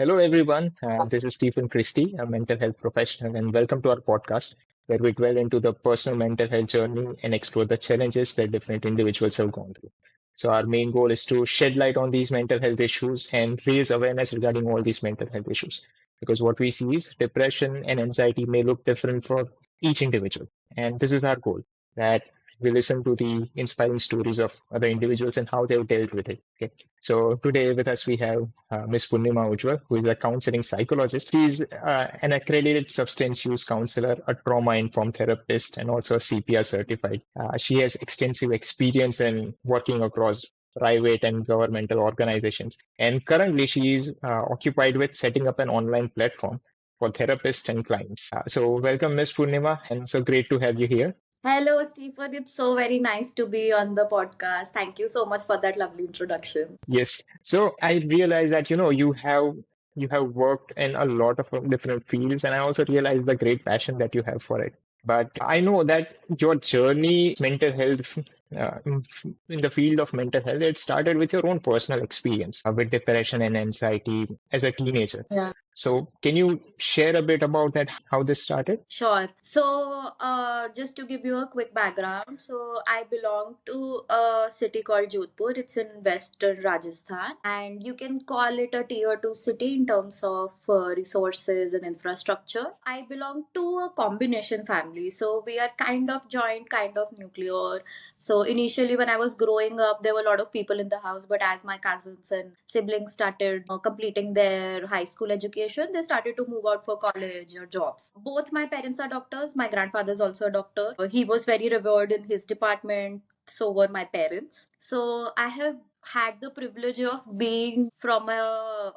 Hello, everyone. This is Stephen Christie, a mental health professional, and welcome to our podcast where we dwell into the personal mental health journey and explore the challenges that different individuals have gone through. So, our main goal is to shed light on these mental health issues and raise awareness regarding all these mental health issues. Because what we see is depression and anxiety may look different for each individual. And this is our goal that we listen to the inspiring stories of other individuals and how they've dealt with it. Okay. So today with us we have Ms. Poornima Ujwal, who is a counseling psychologist. She's an accredited substance use counselor, a trauma-informed therapist, and also a CPR certified. She has extensive experience in working across private and governmental organizations. And currently she is occupied with setting up an online platform for therapists and clients. So welcome, Ms. Poornima, and so great to have you here. Hello, Stephen. It's so very nice to be on the podcast. Thank you so much for that lovely introduction. Yes. So I realize that, you have worked in a lot of different fields, and I also realize the great passion that you have for it. But I know that your journey, mental health, in the field of mental health, it started with your own personal experience with depression and anxiety as a teenager. Yeah. So can you share a bit about that, how this started? Sure. So, just to give you a quick background, so I belong to a city called Jodhpur. It's in Western Rajasthan, and you can call it a tier two city in terms of resources and infrastructure. I belong to a combination family, so we are kind of joint, kind of nuclear. So initially, when I was growing up, there were a lot of people in the house, but as my cousins and siblings started completing their high school education, they started to move out for college or jobs. Both my parents are doctors. My grandfather is also a doctor. He was very revered in his department. So were my parents. So I have had the privilege of being from a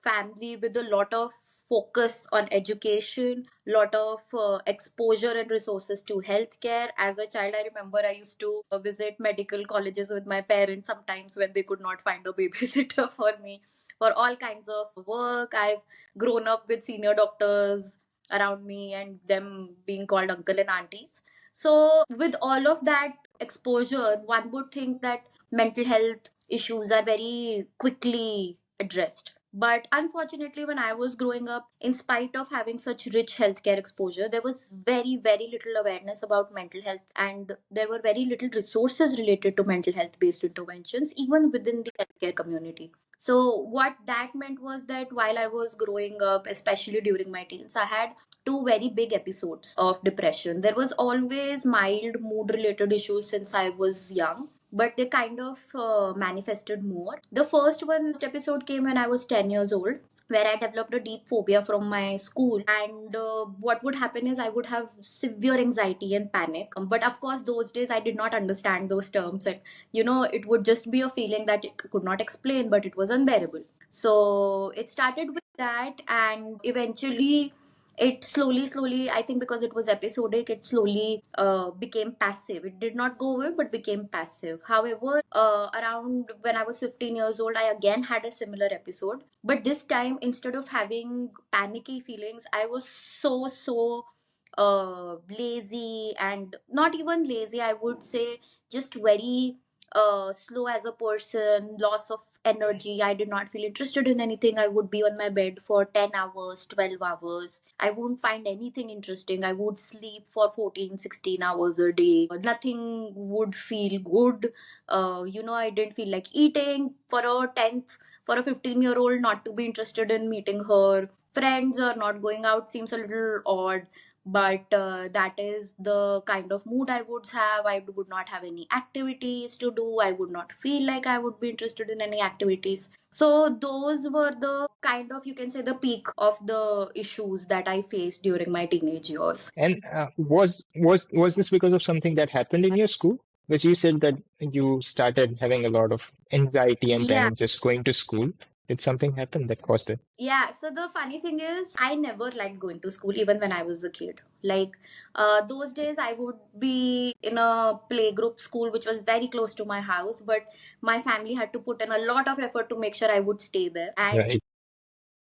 family with a lot of focus on education, lot of exposure and resources to healthcare. As a child, I remember I used to visit medical colleges with my parents sometimes when they could not find a babysitter for me for all kinds of work. I've grown up with senior doctors around me and them being called uncle and aunties. So, with all of that exposure, one would think that mental health issues are very quickly addressed. But unfortunately, when I was growing up, in spite of having such rich healthcare exposure, there was very, very little awareness about mental health, and there were very little resources related to mental health based interventions, even within the healthcare community. So, what that meant was that while I was growing up, especially during my teens, I had two very big episodes of depression. There was always mild mood related issues since I was young, but they kind of manifested more. The first episode came when I was 10 years old, where I developed a deep phobia from my school. And what would happen is I would have severe anxiety and panic. But of course, those days I did not understand those terms. And, it would just be a feeling that it could not explain, but it was unbearable. So it started with that, and eventually it slowly, I think because it was episodic, it slowly became passive. It did not go away, but became passive. However, around when I was 15 years old, I again had a similar episode. But this time, instead of having panicky feelings, I was so lazy, and not even lazy, I would say just very slow as a person, loss of energy. I did not feel interested in anything. I would be on my bed for 10 hours, 12 hours. I wouldn't find anything interesting. I would sleep for 14, 16 hours a day. Nothing would feel good. I didn't feel like eating. For a 15-year-old not to be interested in meeting her friends or not going out seems a little odd, but that is the kind of mood I would have. I would not have any activities to do. I would not feel like I would be interested in any activities. So those were the kind of, you can say, the peak of the issues that I faced during my teenage years. And was this because of something that happened in your school? Because you said that you started having a lot of anxiety and Yeah. panic just going to school. Did something happen that caused it? Yeah, so the funny thing is, I never liked going to school even when I was a kid. Like, those days, I would be in a playgroup school which was very close to my house, but my family had to put in a lot of effort to make sure I would stay there. And Right.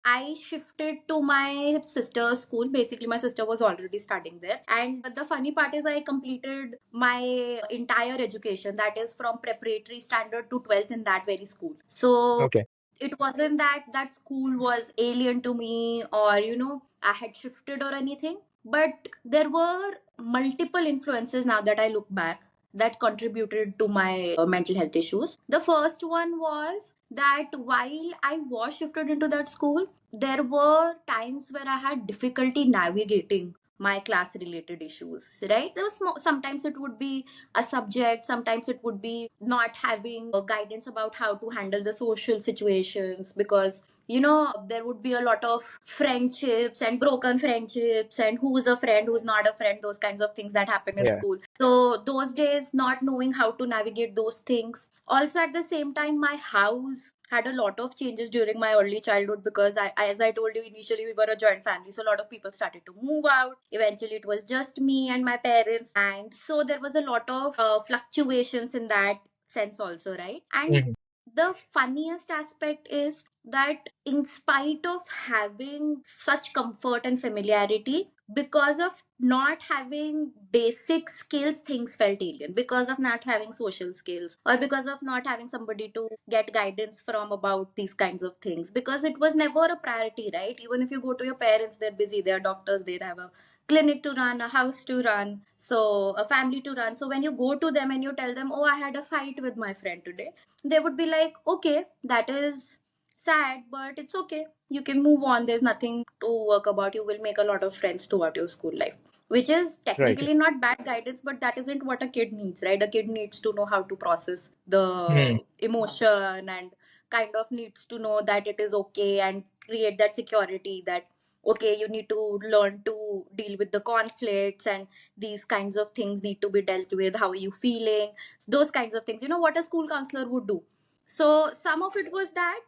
I shifted to my sister's school. Basically, my sister was already studying there. And the funny part is, I completed my entire education, that is from preparatory standard to 12th in that very school. So Okay. It wasn't that that school was alien to me, or I had shifted or anything, but there were multiple influences now that I look back that contributed to my mental health issues. The first one was that while I was shifted into that school, there were times where I had difficulty navigating my class related issues, right? There was sometimes it would be a subject, sometimes it would be not having guidance about how to handle the social situations, because there would be a lot of friendships and broken friendships, and who's a friend, who's not a friend, those kinds of things that happen in Yeah. school. So those days, not knowing how to navigate those things. Also, at the same time, my house had a lot of changes during my early childhood, because as I told you initially, we were a joint family, so a lot of people started to move out. Eventually, it was just me and my parents, and so there was a lot of fluctuations in that sense also, right? And Mhm. the funniest aspect is that in spite of having such comfort and familiarity, because of not having basic skills, things felt alien. Because of not having social skills, or because of not having somebody to get guidance from about these kinds of things, because it was never a priority, right? Even if you go to your parents, they're busy, they're doctors, they have a clinic to run, a house to run, so a family to run. So when you go to them and you tell them, oh, I had a fight with my friend today, they would be like, okay, that is sad, but it's okay, you can move on, there's nothing to work about, you will make a lot of friends throughout your school life. Which is Right. technically not bad guidance, but that isn't what a kid needs, right? A kid needs to know how to process Mm. the emotion, and kind of needs to know that it is okay, and create that security that okay, you need to learn to deal with the conflicts, and these kinds of things need to be dealt with, how are you feeling, those kinds of things, what a school counselor would do. So some of it was that.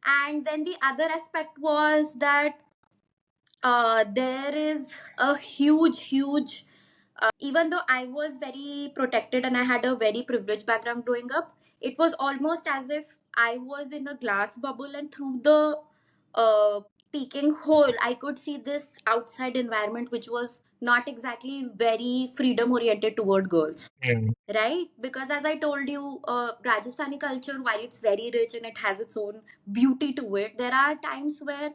And then the other aspect was that there is a huge even though I was very protected and I had a very privileged background growing up, it was almost as if I was in a glass bubble, and through the uh, peeking hole, I could see this outside environment, which was not exactly very freedom oriented toward girls. Mm. Right? Because as I told you, Rajasthani culture, while it's very rich and it has its own beauty to it, there are times where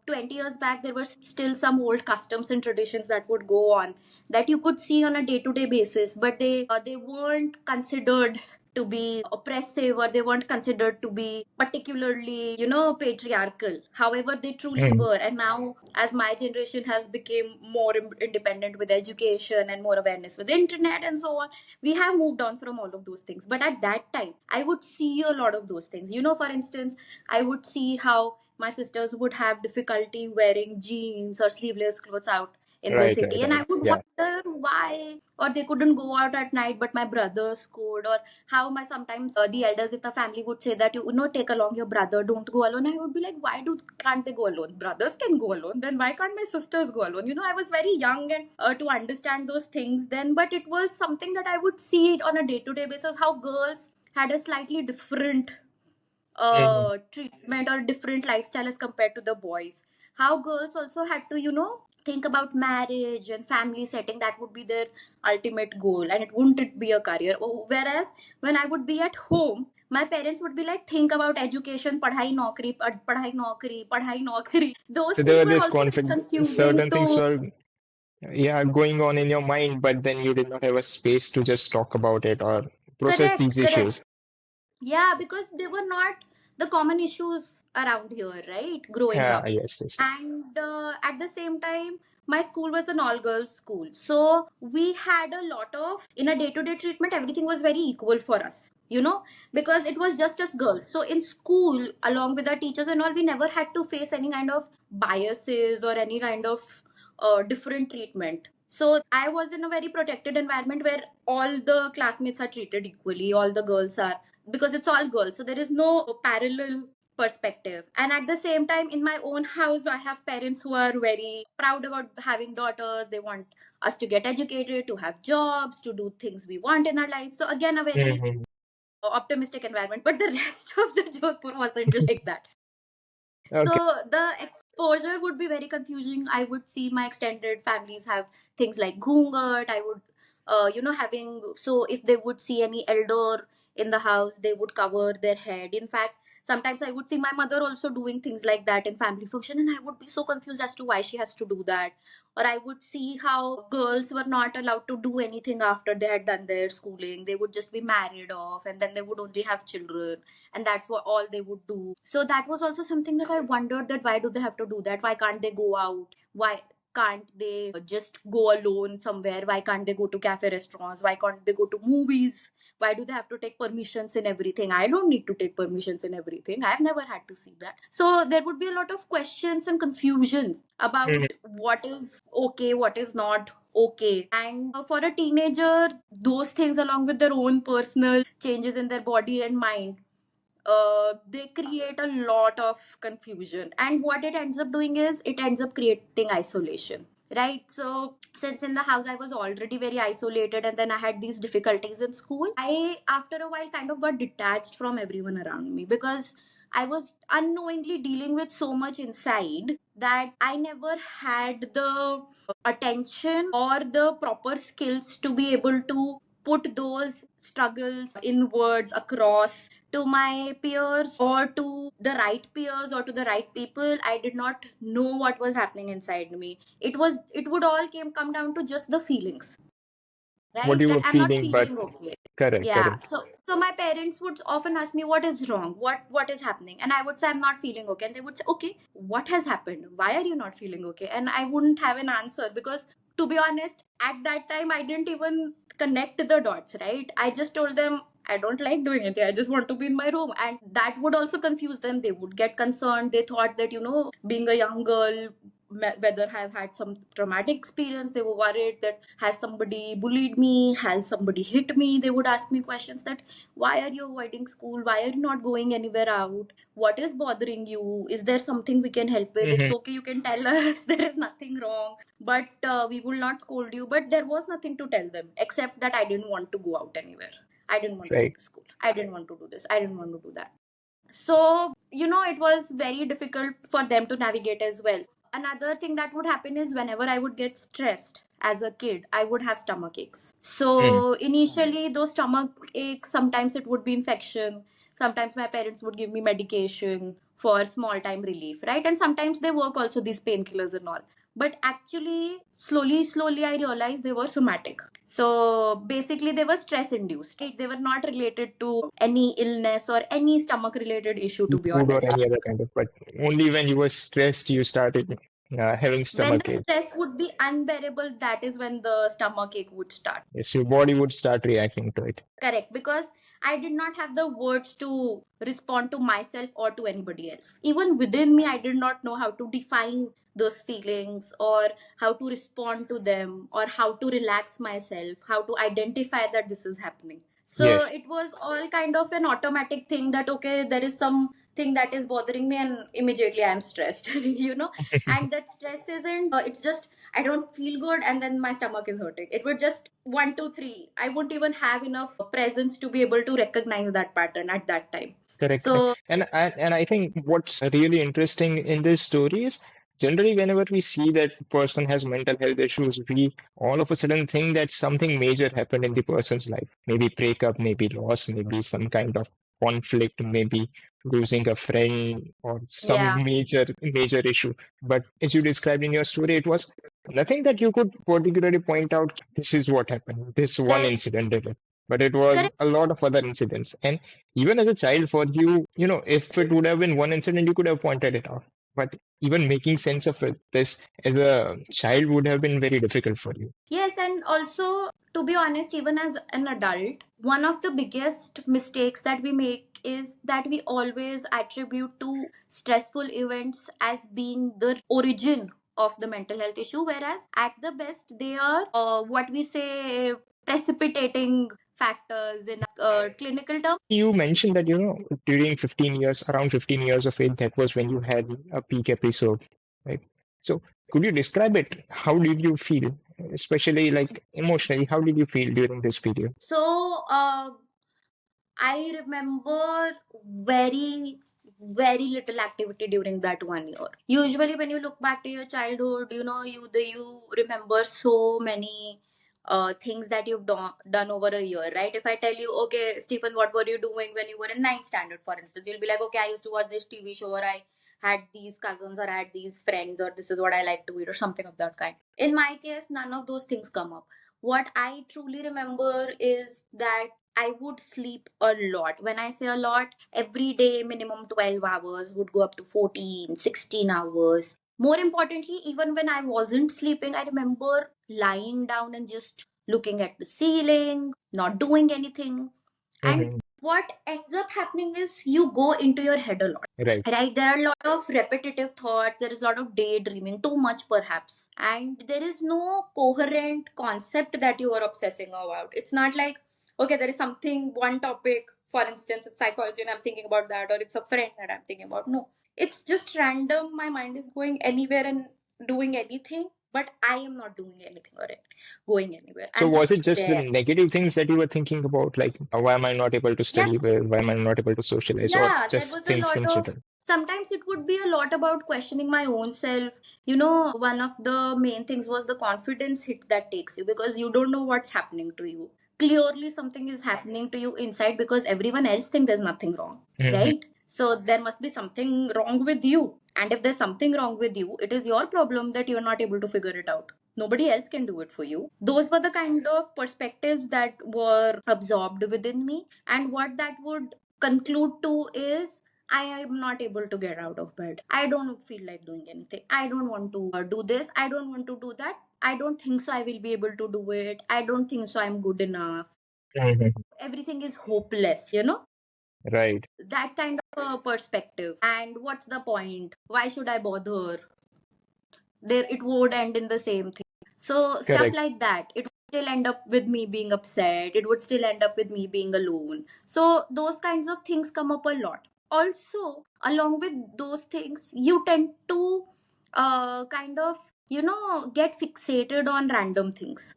20 years back, there were still some old customs and traditions that would go on, that you could see on a day to day basis, but they weren't considered to be oppressive, or they weren't considered to be particularly patriarchal. However, they truly Mm. were. And now, as my generation has become more independent with education and more awareness with the internet and so on, we have moved on from all of those things. But at that time, I would see a lot of those things. For instance, I would see how my sisters would have difficulty wearing jeans or sleeveless clothes out in the Right, right, city, and I right. would Yeah. wonder why. Or they couldn't go out at night, but my brothers could. Or how my sometimes the elders in the family would say that take along your brother, don't go alone. I would be like, why can't they go alone? Brothers can go alone, then why can't my sisters go alone? I was very young and to understand those things then, but it was something that I would see it on a day-to-day basis, how girls had a slightly different Mm. treatment or different lifestyle as compared to the boys. How girls also had to think about marriage and family setting, that would be their ultimate goal, and it wouldn't be a career. Whereas when I would be at home, my parents would be like, think about education, padhai naukri, padhai naukri, padhai naukri. Those So there things were were this also very conflict, confusing certain things to. were, yeah, going on in your mind, but then you did not have a space to just talk about it or process Correct, these issues. correct. Yeah, because they were not the common issues around here, right? Growing Ah, up. yes, yes. And at the same time, my school was an all girls school. So we had a lot of, in a day to day treatment, everything was very equal for us, because it was just us girls. So in school, along with our teachers and all, we never had to face any kind of biases or any kind of different treatment. So I was in a very protected environment where all the classmates are treated equally, all the girls are, because it's all girls. So there is no parallel perspective. And at the same time, in my own house, I have parents who are very proud about having daughters. They want us to get educated, to have jobs, to do things we want in our life. So again, a very Hmm. optimistic environment. But the rest of the Jodhpur wasn't like that. Okay. So the exposure would be very confusing. I would see my extended families have things like ghungat. I would, having, so if they would see any elder in the house, they would cover their head. In fact, Sometimes I would see my mother also doing things like that in family function, and I would be so confused as to why she has to do that. Or I would see how girls were not allowed to do anything after they had done their schooling. They would just be married off, and then they would only have children, and that's what all they would do. So that was also something that I wondered, that why do they have to do that? Why can't they go out? Why can't they just go alone somewhere? Why can't they go to cafe restaurants? Why can't they go to movies? Why do they have to take permissions in everything? I don't need to take permissions in everything. I've never had to see that. So there would be a lot of questions and confusion Mhm. about what is okay, what is not okay. And for a teenager, those things, along with their own personal changes in their body and mind, they create a lot of confusion, and what it ends up doing is it ends up creating isolation, right? So since in the house I was already very isolated, and then I had these difficulties in school, I after a while kind of got detached from everyone around me, because I was unknowingly dealing with so much inside that I never had the attention or the proper skills to be able to put those struggles in words across to my peers, or to the right peers, or to the right people. I did not know what was happening inside me. It would all come down to just the feelings, What right? you That were I'm not feeling, but feeling okay. correct, Yeah. correct. So my parents would often ask me what is wrong, what is happening, and I would say I'm not feeling okay, and they would say, okay, what has happened? Why are you not feeling okay? And I wouldn't have an answer, because to be honest, at that time I didn't even connect the dots, right? I just told them I don't like doing it. I just want to be in my room. And that would also confuse them. They would get concerned. They thought that, being a young girl, whether I've had some traumatic experience, they were worried that has somebody bullied me, has somebody hit me. They would ask me questions that why are you avoiding school? Why are you not going anywhere out? What is bothering you? Is there something we can help with? It's Hmm. okay, you can tell us. There is nothing wrong, but we will not scold you. But there was nothing to tell them except that I didn't want to go out anywhere. I didn't want to go Right. to school. I didn't want to do this. I didn't want to do that. So, it was very difficult for them to navigate as well. Another thing that would happen is whenever I would get stressed as a kid, I would have stomach aches. Mm. So, initially, those stomach aches, sometimes it would be infection. Sometimes my parents would give me medication for small time relief, right? And sometimes they work also, these painkillers and all. But actually, slowly, I realized they were somatic. So basically, they were stress induced. Right? They were not related to any illness or any stomach related issue, to be Food or honest. any other kind of, but only when you were stressed, you started having When stomach the ache. stress would be unbearable, that is when the stomach ache would start. Yes, your body would start reacting to it. Correct, because I did not have the words to respond to myself or to anybody else. Even within me, I did not know how to define those feelings, or how to respond to them, or how to relax myself, how to identify that this is happening. So Yes, it was all kind of an automatic thing that, okay, there is something that is bothering me, and immediately I'm stressed, and that stress isn't, it's just I don't feel good, and then my stomach is hurting. It would just one, two, three. I won't even have enough presence to be able to recognize that pattern at that time. correct. So, And I think what's really interesting in this story is generally whenever we see that person has mental health issues, we all of a sudden think that something major happened in the person's life. Maybe breakup, maybe loss, maybe some kind of conflict, maybe losing a friend or yeah, some major issue. But as you described in your story, it was nothing that you could particularly point out, this is what happened, this one there, incident did it. But it was correct. a lot of other incidents. And even as a child, for you, if it would have been one incident, you could have pointed it out. But even making sense of it, this as a child would have been very difficult for you. Yes, and also, to be honest, even as an adult, one of the biggest mistakes that we make is that we always attribute to stressful events as being the origin of the mental health issue, whereas at the best, they are what we say precipitating factors in clinical terms. You mentioned that, during 15 years, around 15 years of age, that was when you had a peak episode, right? So could you describe it? How did you feel, especially like emotionally? How did you feel during this period? So, I remember very, very little activity during that 1 year. Usually, when you look back to your childhood, you remember so many things that you've done over a year, right? If I tell you, okay, Stephen, what were you doing when you were in ninth standard, for instance, you'll be like, okay, I used to watch this TV show, or I had these cousins, or I had these friends, or this is what I like to eat, or something of that kind. In my case, none of those things come up. What I truly remember is that I would sleep a lot. When I say a lot, every day minimum 12 hours, would go up to 14, 16 hours. More importantly, even when I wasn't sleeping, I remember lying down and just looking at the ceiling, not doing anything. And Hmm. what ends up happening is you go into your head a lot. Right. Right, there are a lot of repetitive thoughts, there is a lot of daydreaming, too much perhaps, and there is no coherent concept that you are obsessing about. It's not like, okay, there is something, one topic, for instance, it's psychology and I'm thinking about that, or it's a friend that I'm thinking about. No, it's just random. My mind is going anywhere and doing anything, but I am not doing anything or going anywhere. So I'm was it just just the there. negative things that you were thinking about, like why am I not able to Yeah, study well, why am I not able to socialize, or yeah, there just was a things lot in of, general? sometimes it would be a lot about questioning my own self. You know, one of the main things was the confidence hit that takes you, because you don't know what's happening to you. Clearly something is happening to you inside, because everyone else thinks there's nothing wrong, Hmm. right? So there must be something wrong with you, and if there's something wrong with you, it is your problem that you're not able to figure it out. Nobody else can do it for you. Those were the kind of perspectives that were absorbed within me, and what that would conclude to is, I am not able to get out of bed. I don't feel like doing anything. I don't want to do this. I don't want to do that. I don't think so I will be able to do it. I don't think so I'm good enough. Hmm. Everything is hopeless, you know? Right. That kind of a perspective. And what's the point? Why should I bother? There, it would end in the same thing. So stuff Correct. like that, it would still end up with me being upset, it would still end up with me being alone. So those kinds of things come up a lot. Also, along with those things, you tend to kind of, get fixated on random things.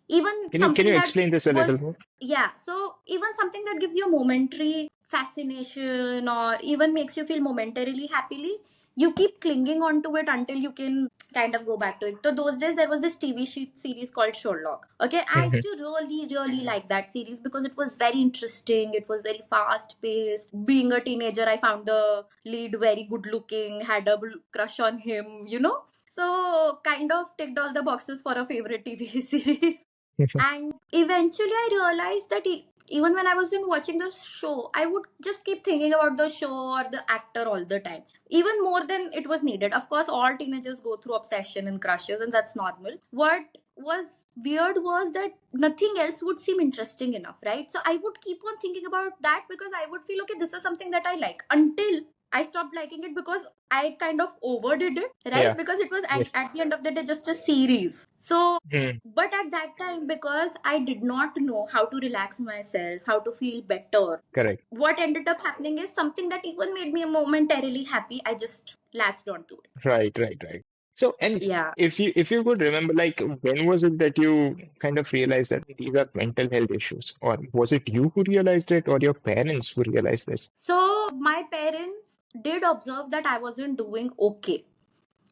Even Can something you that explain this a little was, more? yeah, so even something that gives you momentary fascination, or even makes you feel momentarily happily, you keep clinging on to it until you can kind of go back to it. So those days there was this series called Sherlock. Okay, I used Hmm. to really really like that series because it was very interesting, it was very fast paced. Being a teenager, I found the lead very good looking, had a crush on him, so kind of ticked all the boxes for a favorite TV series. And eventually I realized that even when I wasn't watching the show, I would just keep thinking about the show or the actor all the time, even more than it was needed. Of course, all teenagers go through obsession and crushes, and that's normal. What was weird was that nothing else would seem interesting enough, right? So I would keep on thinking about that, because I would feel, okay, this is something that I like, until I stopped liking it because I kind of overdid it, right? Yeah. Because it was Yes. at the end of the day just a series. So Hmm. but at that time, because I did not know how to relax myself, how to feel better, Correct. what ended up happening is something that even made me momentarily happy, I just latched onto it. Right. Right. Right. So, and Yeah. if you could remember, like, when was it that you kind of realized that these are mental health issues, or was it you who realized it, or your parents who realized this? So my parents did observe that I wasn't doing okay.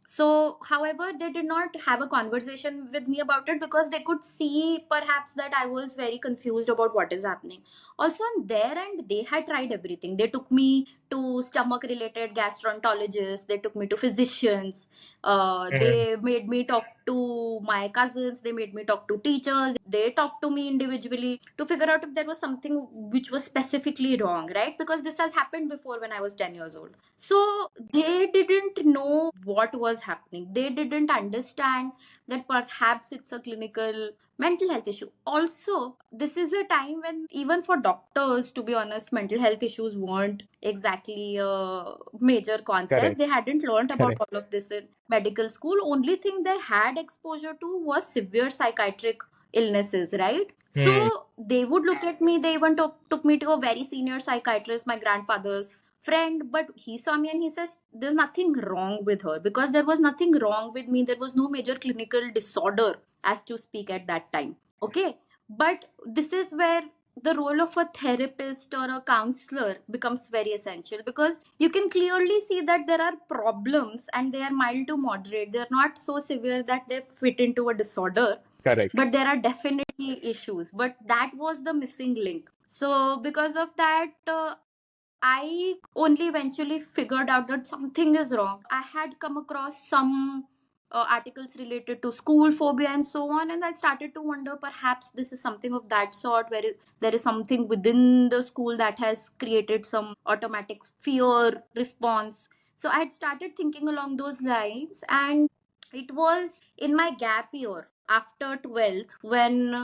So, however, they did not have a conversation with me about it, because they could see perhaps that I was very confused about what is happening. Also, on their end, they had tried everything. They took me to stomach related gastroenterologists, they took me to physicians, Hmm. they made me talk to my cousins, they made me talk to teachers, they talked to me individually to figure out if there was something which was specifically wrong, right? Because this has happened before when I was 10 years old. So they didn't know what was happening. They didn't understand that perhaps it's a clinical mental health issue. Also, this is a time when, even for doctors, to be honest, mental health issues weren't exactly a major concept. Correct. They hadn't learned about Correct. all of this in medical school. Only thing they had exposure to was severe psychiatric illnesses, right? Hmm. So they would look at me, they even took me to a very senior psychiatrist, my grandfather's friend, but he saw me and he says there's nothing wrong with her, because there was nothing wrong with me. There was no major clinical disorder, as to speak, at that time. Okay. But this is where the role of a therapist or a counselor becomes very essential, because you can clearly see that there are problems and they are mild to moderate. They're not so severe that they fit into a disorder. Correct. But there are definitely issues, but that was the missing link. So because of that, I only eventually figured out that something is wrong. I had come across some articles related to school phobia and so on, and I started to wonder perhaps this is something of that sort, where there is something within the school that has created some automatic fear response. So I had started thinking along those lines, and it was in my gap year after 12th when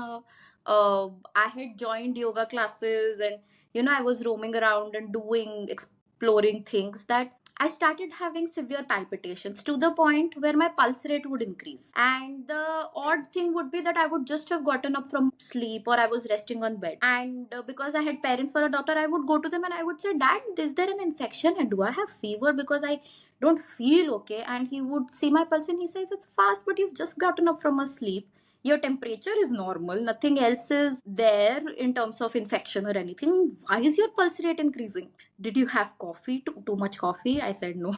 I had joined yoga classes, and I was roaming around and doing exploring things, that I started having severe palpitations to the point where my pulse rate would increase. And the odd thing would be that I would just have gotten up from sleep, or I was resting on bed. And because I had parents for a doctor, I would go to them and I would say, Dad, is there an infection? And do I have fever? Because I don't feel okay. And he would see my pulse and he says, It's fast, but you've just gotten up from a sleep. Your temperature is normal, nothing else is there in terms of infection or anything. Why is your pulse rate increasing? Did you have coffee, too much coffee? I said no.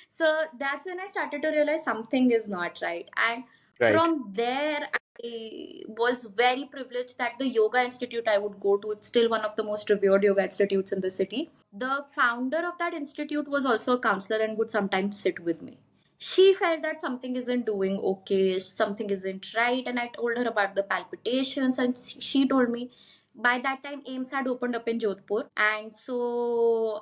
So that's when I started to realize something is not right. And Right. from there, I was very privileged that the yoga institute I would go to, it's still one of the most revered yoga institutes in the city. The founder of that institute was also a counselor and would sometimes sit with me. She felt that something isn't doing okay, something isn't right, and I told her about the palpitations, and she told me. By that time, AIMS had opened up in Jodhpur, and so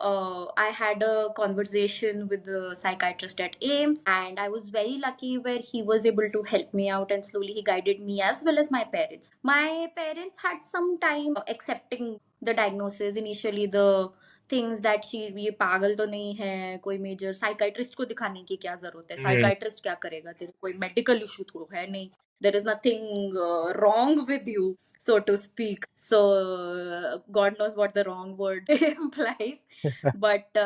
I had a conversation with the psychiatrist at AIMS, and I was very lucky where he was able to help me out, and slowly he guided me as well as my parents. My parents had some time accepting the diagnosis. Initially, the things that she ये पागल तो नहीं है, कोई major psychiatrist को दिखाने की क्या जरूरत है, Mhm. साइकाइट्रिस्ट क्या करेगा, तेरे कोई मेडिकल इशू तो है नहीं, there is nothing wrong with you, so to speak. So God knows what the wrong word implies, but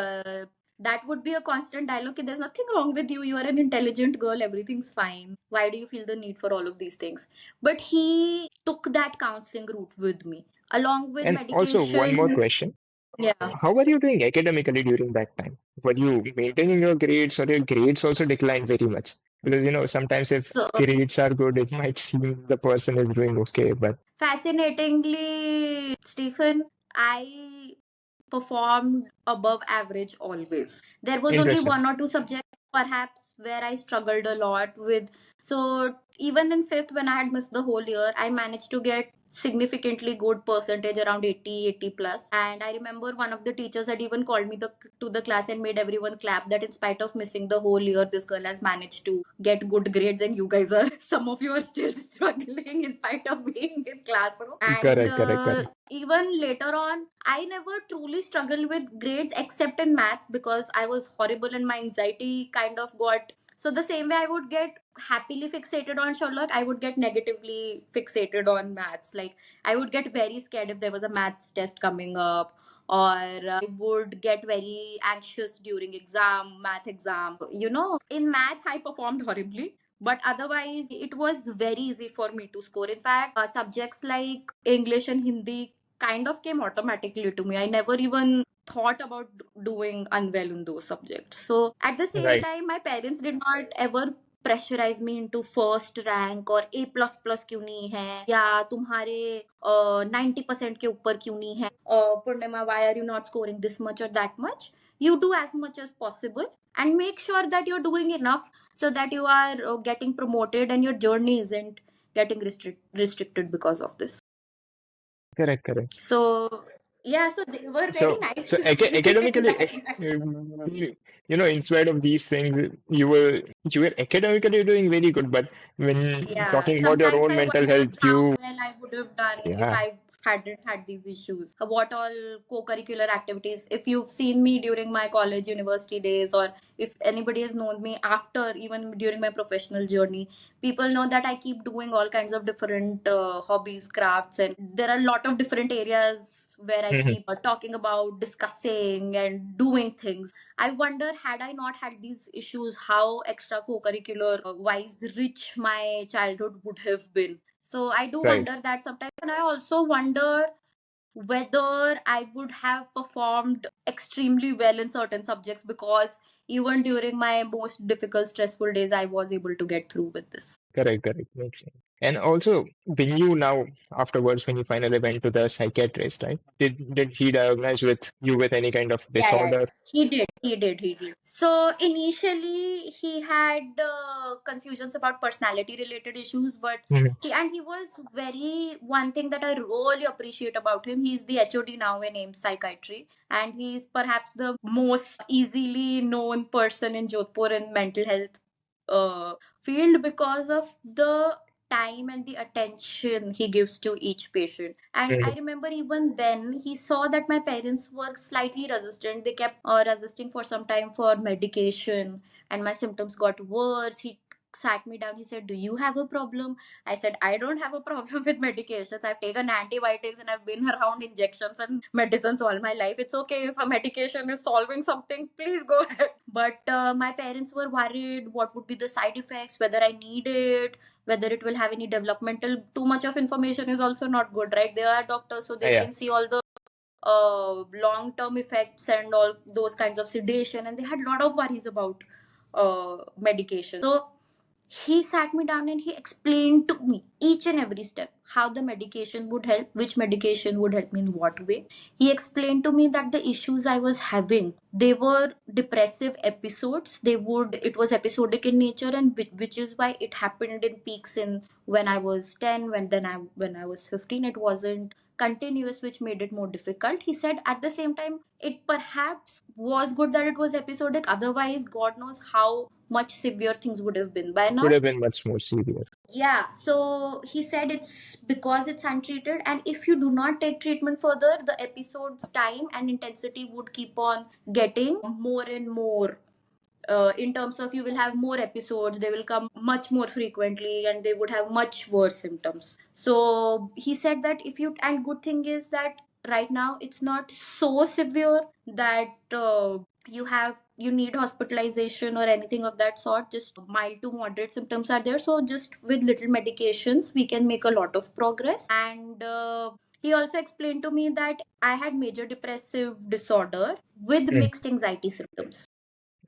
that would be a constant dialogue. There's nothing wrong with you. You are an intelligent girl. Everything's fine. Why do you feel the need for all of these things? But he took that counseling route with me, along with And also, one more medication. question. Yeah. How were you doing academically during that time? Were you maintaining your grades, or your grades also declined very much? Because, sometimes if So grades are good, it might seem the person is doing okay, but fascinatingly, Stephen, I performed above average always. There was only interesting. one or two subjects perhaps where I struggled a lot with. So even in fifth, when I had missed the whole year, I managed to get significantly good percentage, around 80 plus. And I remember one of the teachers had even called me to the class and made everyone clap, that in spite of missing the whole year, this girl has managed to get good grades, and you guys are some of you are still struggling in spite of being in classroom. And Correct, correct, correct. even later on, I never truly struggled with grades except in maths, because I was horrible and my anxiety kind of got. So the same way I would get happily fixated on Sherlock, I would get negatively fixated on maths. Like, I would get very scared if there was a maths test coming up, or I would get very anxious during math exam. In math I performed horribly, but otherwise it was very easy for me to score. In fact, subjects like English and Hindi kind of came automatically to me. I never even thought about doing unwell in those subjects. So at the same Right. time, my parents did not ever pressurize me into first rank or A plus plus क्यों नहीं है, या तुम्हारे 90% के ऊपर क्यों नहीं है, Purnima why are you not scoring this much और that much. You do as much as possible and make sure that you're doing enough so that you are getting promoted and your journey isn't getting restricted because of this. Correct, correct. So yeah, so they were very So, nice so to me academically, that time. instead of these things, you were academically doing very good, but when Yeah, talking about your sometimes own I mental wonder health, how well I would have done if yeah. I hadn't had these issues. What all co-curricular activities, if you've seen me during my college university days, or if anybody has known me after, even during my professional journey, people know that I keep doing all kinds of different hobbies, crafts, and there are a lot of different areas where I Mhm. keep talking about, discussing, and doing things. I wonder, had I not had these issues, how extra co-curricular wise rich my childhood would have been. So I do Right. wonder that sometimes, and I also wonder whether I would have performed extremely well in certain subjects, because even during my most difficult, stressful days, I was able to get through with this. Correct, correct. Makes sense. And also, when you now afterwards, when you finally went to the psychiatrist, right? Did he diagnose with you with any kind of Yeah, yeah, disorder? yeah. He did. So initially he had confusions about personality related issues, but Mhm. he was very, one thing that I really appreciate about him, he's the HOD now in AIMS Psychiatry, and he's perhaps the most easily known person in Jodhpur in mental health uh, field because of the time and the attention he gives to each patient. And I Mhm. remember even then he saw that my parents were slightly resistant. They kept resisting for some time for medication, and my symptoms got worse. He sat me down. He said, "Do you have a problem?" I said, "I don't have a problem with medications. I've taken antibiotics and I've been around injections and medicines all my life. It's okay if a medication is solving something. Please go ahead." But my parents were worried what would be the side effects, whether I need it, whether it will have any developmental. Too much of information is also not good, right? They are doctors, so they Yeah. can see all the long term effects and all those kinds of sedation, and they had a lot of worries about medication. So he sat me down and he explained to me each and every step how the medication would help, which medication would help me in what way. He explained to me that the issues I was having, they were depressive episodes. It was episodic in nature, and which is why it happened in peaks in when I was 10, when I was 15. It wasn't continuous, which made it more difficult. He said at the same time, it perhaps was good that it was episodic. Otherwise, God knows how much severe things would have been by It would now. have been much more severe. Yeah, so he said it's because it's untreated, and if you do not take treatment further, the episode's time and intensity would keep on getting more and more. In terms of, you will have more episodes, they will come much more frequently, and they would have much worse symptoms. So he said that if you, and good thing is that right now it's not so severe that you need hospitalization or anything of that sort. Just mild to moderate symptoms are there, so just with little medications we can make a lot of progress. And he also explained to me that I had major depressive disorder with Mhm. mixed anxiety symptoms.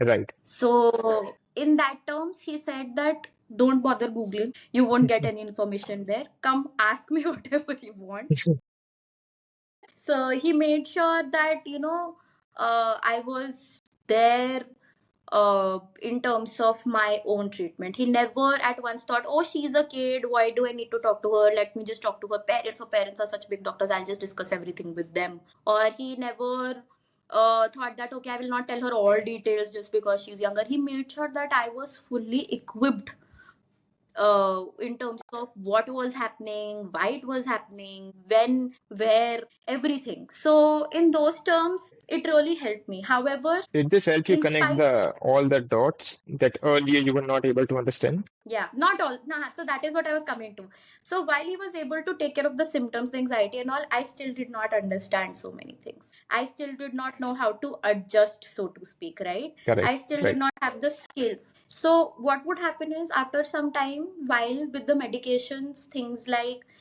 Right. So, in that terms, he said that don't bother Googling. You won't get any information there. Come ask me whatever you want. So, he made sure that, I was there in terms of my own treatment. He never at once thought, oh, she's a kid. Why do I need to talk to her? Let me just talk to her parents. Her parents are such big doctors. I'll just discuss everything with them. Or he never thought that, okay, I will not tell her all details just because she's younger. He made sure that I was fully equipped in terms of what was happening, why it was happening, when, where, everything. So, in those terms, it really helped me. However, Did this help you in connect spite, the all the dots that earlier you were not able to understand? yeah, not all. Nah, so that is what I was coming to. So while he was able to take care of the symptoms, the anxiety and all, I still did not understand so many things. I still did not know how to adjust, so to speak, right? I Correct. still did Right. not have the skills. So what would happen is, after some time, while with the medications,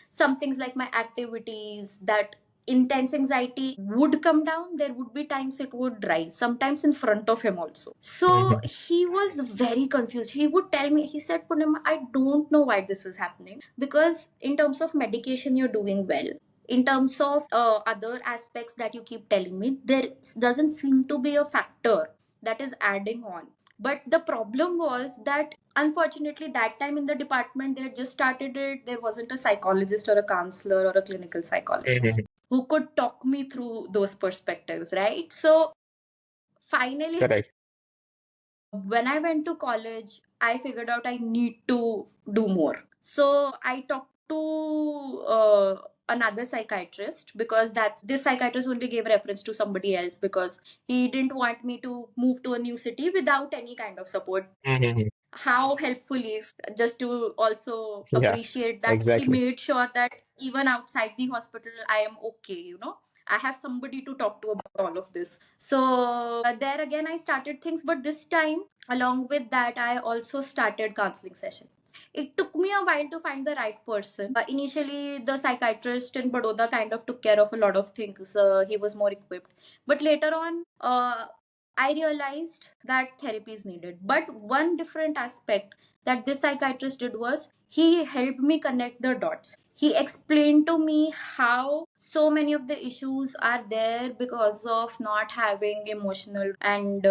some things like my activities, that intense anxiety would come down. There would be times it would rise, sometimes in front of him also. So Mhm. he was very confused. He would tell me, he said, Punima, I don't know why this is happening, because in terms of medication you're doing well, in terms of other aspects that you keep telling me, there doesn't seem to be a factor that is adding on. But the problem was that, unfortunately, that time in the department, they had just started it. There wasn't a psychologist or a counselor or a clinical psychologist Mhm. who could talk me through those perspectives, right? So finally, Correct. when I went to college, I figured out I need to do more. So I talked to another psychiatrist, because that's this psychiatrist only gave reference to somebody else, because he didn't want me to move to a new city without any kind of support. Mhm. How helpful he is, just to also Yeah. appreciate that he Exactly. made sure that even outside the hospital I am okay, I have somebody to talk to about all of this. So there again I started things, but this time, along with that, I also started counseling sessions. It took me a while to find the right person. Initially, the psychiatrist in Baroda kind of took care of a lot of things. He was more equipped, but later on, I realized that therapy is needed. But one different aspect that this psychiatrist did was he helped me connect the dots. He explained to me how so many of the issues are there because of not having emotional and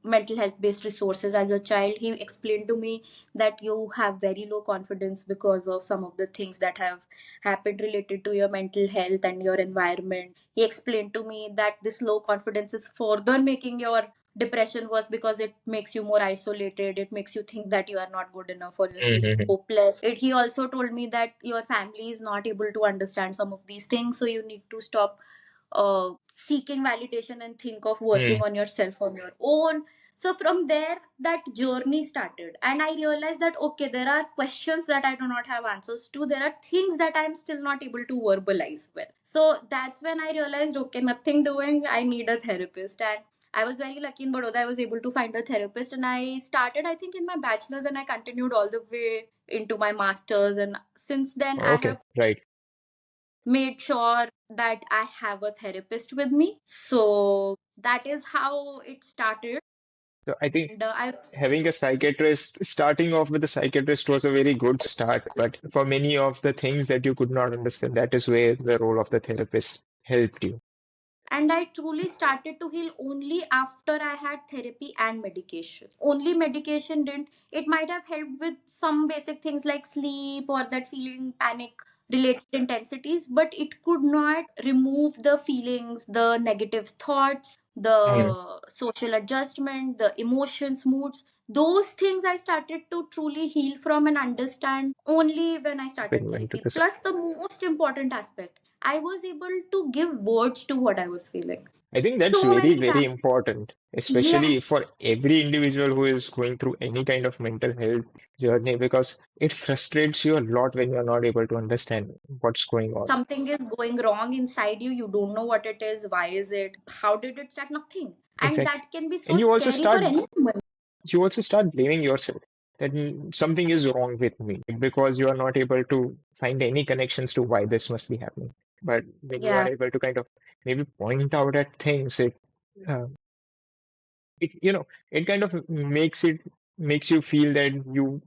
mental health based resources as a child. He explained to me that you have very low confidence because of some of the things that have happened related to your mental health and your environment. He explained to me that this low confidence is further making your depression worse because it makes you more isolated. It makes you think that you are not good enough or you're feeling Mm-hmm. hopeless. He also told me that your family is not able to understand some of these things, so you need to stop seeking validation and think of working Mm. on yourself on your own. So from there, that journey started, and I realized that okay, there are questions that I do not have answers to. There are things that I'm still not able to verbalize well. So that's when I realized, okay, nothing doing. I need a therapist, and I was very lucky in Baroda. I was able to find a therapist, and I started, I think, in my bachelor's, and I continued all the way into my master's. And since then, I Okay, have right. made sure that I have a therapist with me. So that is how it started. So I think And I've having a psychiatrist, starting off with a psychiatrist was a very good start. But for many of the things that you could not understand, that is where the role of the therapist helped you. And I truly started to heal only after I had therapy and medication. Only medication didn't. It might have helped with some basic things like sleep or that feeling panic related intensities, but it could not remove the feelings, the negative thoughts, Mm. the social adjustment, the emotions, moods. Those things I started to truly heal from and understand only when I When started you went to therapy. the Plus, the most important aspect, I was able to give words to what I was feeling. I think that's So very, many very times. important, Yes, especially for every individual who is going through any kind of mental health journey, because it frustrates you a lot when you're not able to understand what's going on. something is going wrong inside you. You don't know what it is. Why is it? How did it start? Nothing. And Exactly. that can be And so scary for any human. you also start blaming yourself that something is wrong with me because you are not able to find any connections to why this must be happening. But when you are Yeah. able to kind of maybe point out at things, uh, it kind of makes you feel that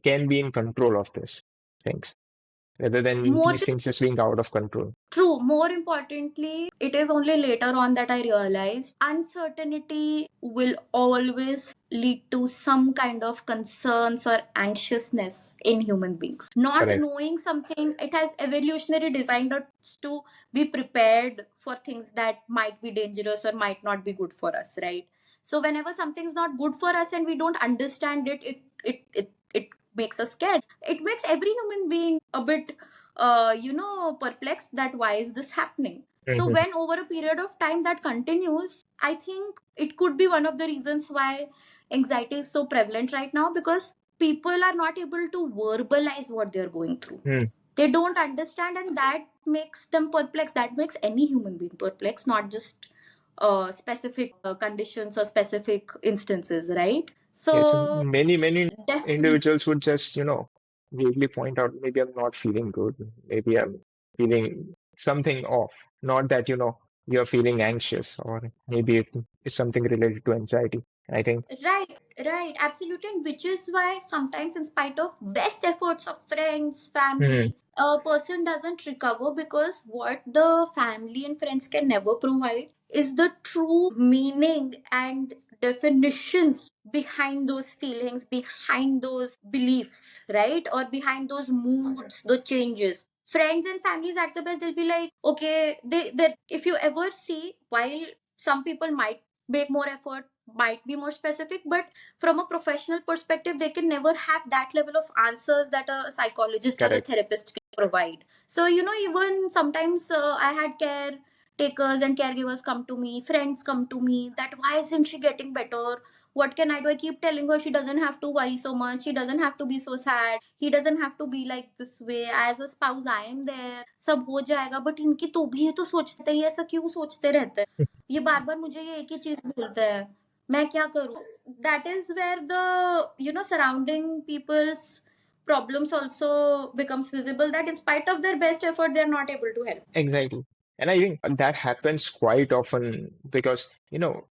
can be in control of this things rather than More these things just being out of control. True. More importantly, it is only later on that I realized uncertainty will always lead to some kind of concerns or anxiousness in human beings. Not Correct. knowing something, it has evolutionary designed us to be prepared for things that might be dangerous or might not be good for us, right? So whenever something's not good for us and we don't understand it, it makes us scared. It makes every human being a bit perplexed that why is this happening. So Mhm. when over a period of time that continues, I think it could be one of the reasons why anxiety is so prevalent right now, because people are not able to verbalize what they're going through. Mm. They don't understand, and that makes them perplexed. That makes any human being perplexed, not just specific conditions or specific instances, right? Yes, So many definitely. individuals would just, vaguely point out, maybe I'm not feeling good, maybe I'm feeling something off. Not that, you're feeling anxious, or maybe it is something related to anxiety. I think, Right, right, absolutely. And which is why sometimes, in spite of best efforts of friends, hmm, family, a person doesn't recover because what the family and friends can never provide is the true meaning and definitions behind those feelings, behind those beliefs, right? Or behind those moods, the changes. Friends and families at the best, they'll be like, okay, they if you ever see, while some people might make more effort, might be more specific, but from a professional perspective they can never have that level of answers that a psychologist or a correct. therapist can provide. So even sometimes I had caretakers and caregivers come to me, friends come to me, that why isn't she getting better, what can I do? I keep telling her she doesn't have to worry so much, she doesn't have to be so sad, he doesn't have to be like this way. As a spouse I am there, सब हो जाएगा. But इनकी तो भी ये तो सोचते ही ऐसा क्यों सोचते रहते हैं, ये बार बार मुझे ये एक ही चीज बोलते हैं, मैं क्या करूं. That is where the surrounding people's problems also becomes visible, that in spite of their best effort they are not able to help. Exactly. And I think that happens quite often because,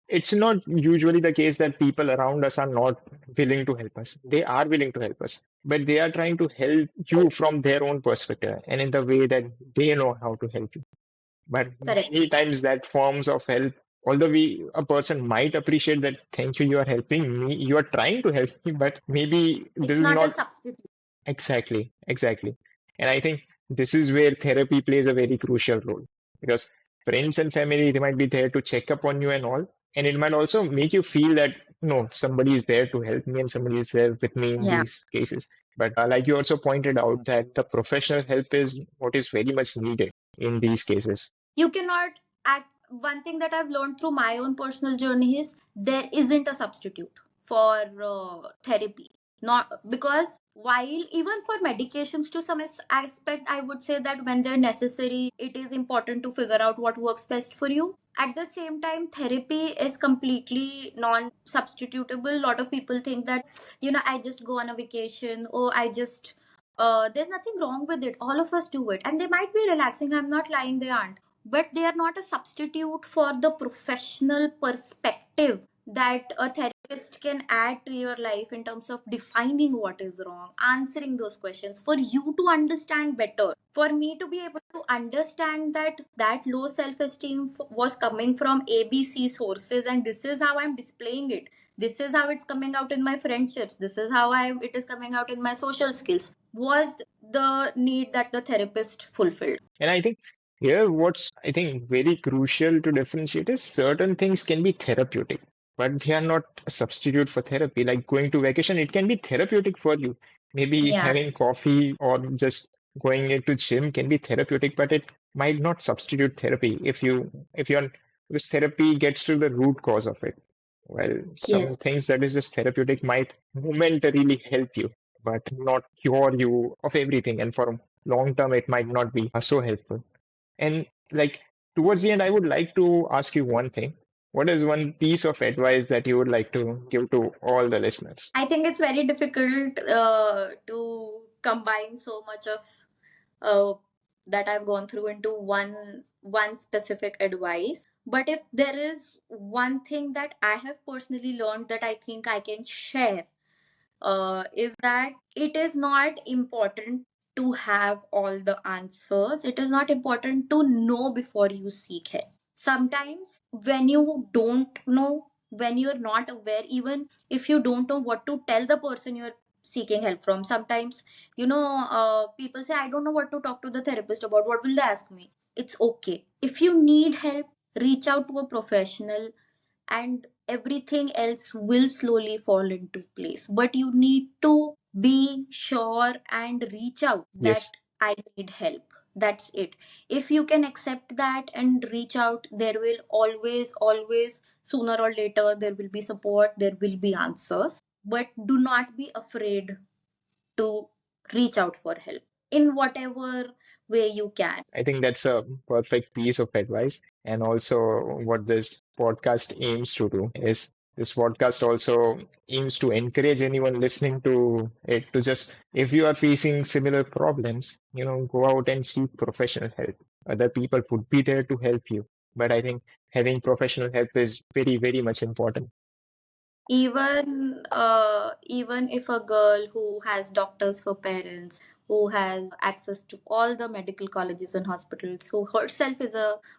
it's not usually the case that people around us are not willing to help us. They are willing to help us, but they are trying to help you from their own perspective and in the way that they know how to help you. But Correct. many times that forms of help, although a person might appreciate that, thank you, you are helping me, you are trying to help me, but maybe this It's is not a not substitute. exactly, exactly. And I think this is where therapy plays a very crucial role because friends and family, they might be there to check up on you and all. And it might also make you feel that, no, somebody is there to help me and somebody is there with me in Yeah. these cases. But like you also pointed out, that the professional help is what is very much needed in these cases. You cannot at One thing that I've learned through my own personal journey is there isn't a substitute for therapy. Not because while even for medications to some aspect, I would say that when they're necessary, it is important to figure out what works best for you. At the same time, therapy is completely non substitutable. A lot of people think that, I just go on a vacation, or I just there's nothing wrong with it. All of us do it, and they might be relaxing. I'm not lying, they aren't, but they are not a substitute for the professional perspective that a therapist can add to your life in terms of defining what is wrong, answering those questions for you to understand better, for me to be able to understand that that low self esteem was coming from ABC sources, and this is how I'm displaying it. This is how it's coming out in my friendships. This is how it is coming out in my social skills. Was the need that the therapist fulfilled. And I think here, what's I think very crucial to differentiate is certain things can be therapeutic, but they are not a substitute for therapy. Like going to vacation, it can be therapeutic for you. Maybe Yeah. having coffee or just going into gym can be therapeutic, but it might not substitute therapy if you're because therapy gets to the root cause of it. Well, some Yes. things that is just therapeutic might momentarily help you, but not cure you of everything. And for long term, it might not be so helpful. And like towards the end, I would like to ask you one thing. What is one piece of advice that you would like to give to all the listeners? I think it's very difficult to combine so much of uh, that I've gone through into one specific advice. But if there is one thing that I have personally learned that I think I can share, is that it is not important to have all the answers. It is not important to know before you seek help. Sometimes, when you don't know, when you're not aware, even if you don't know what to tell the person you're seeking help from, sometimes, people say, I don't know what to talk to the therapist about. What will they ask me? It's okay. If you need help, reach out to a professional, and everything else will slowly fall into place. But you need to be sure and reach out that Yes, I need help. That's it. If you can accept that and reach out, there will always, sooner or later, there will be support, there will be answers. But do not be afraid to reach out for help in whatever way you can. I think that's a perfect piece of advice. And also, what this podcast aims to do is this podcast also aims to encourage anyone listening to it to just, if you are facing similar problems, go out and seek professional help. Other people would be there to help you. But I think having professional help is very, very much important. Even if a girl who has doctors for parents, who has access to all the medical colleges and hospitals, who herself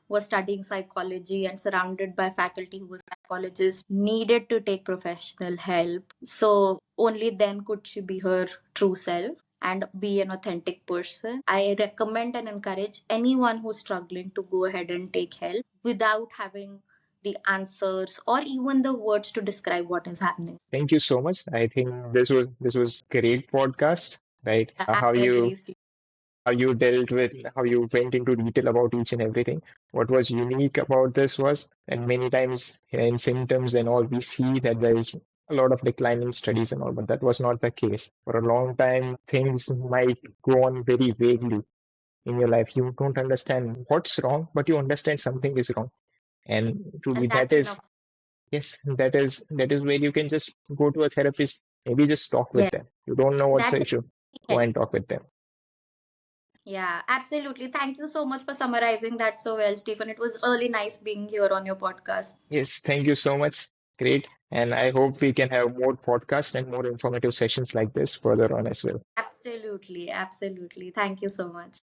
was studying psychology and surrounded by faculty who was psychologists, needed to take professional help, so only then could she be her true self and be an authentic person. I recommend and encourage anyone who's struggling to go ahead and take help without having the answers or even the words to describe what is happening. Thank you so much. I think this was great podcast, right? I agree, Steve. How you dealt with, how you went into detail about each and everything. What was unique about this was, and many times in symptoms and all, we see that there is a lot of declining studies and all, but that was not the case. For a long time, things might go on very vaguely in your life. You don't understand what's wrong, but you understand something is wrong. And truly, And that that's is, enough. yes, that is where you can just go to a therapist, maybe just talk with Yeah, them. You don't know what's the that's issue, go help. and talk with them. Yeah, absolutely. Thank you so much for summarizing that so well, Stephen. It was really nice being here on your podcast. Yes, thank you so much. Great. And I hope we can have more podcasts and more informative sessions like this further on as well. Absolutely, absolutely. Thank you so much.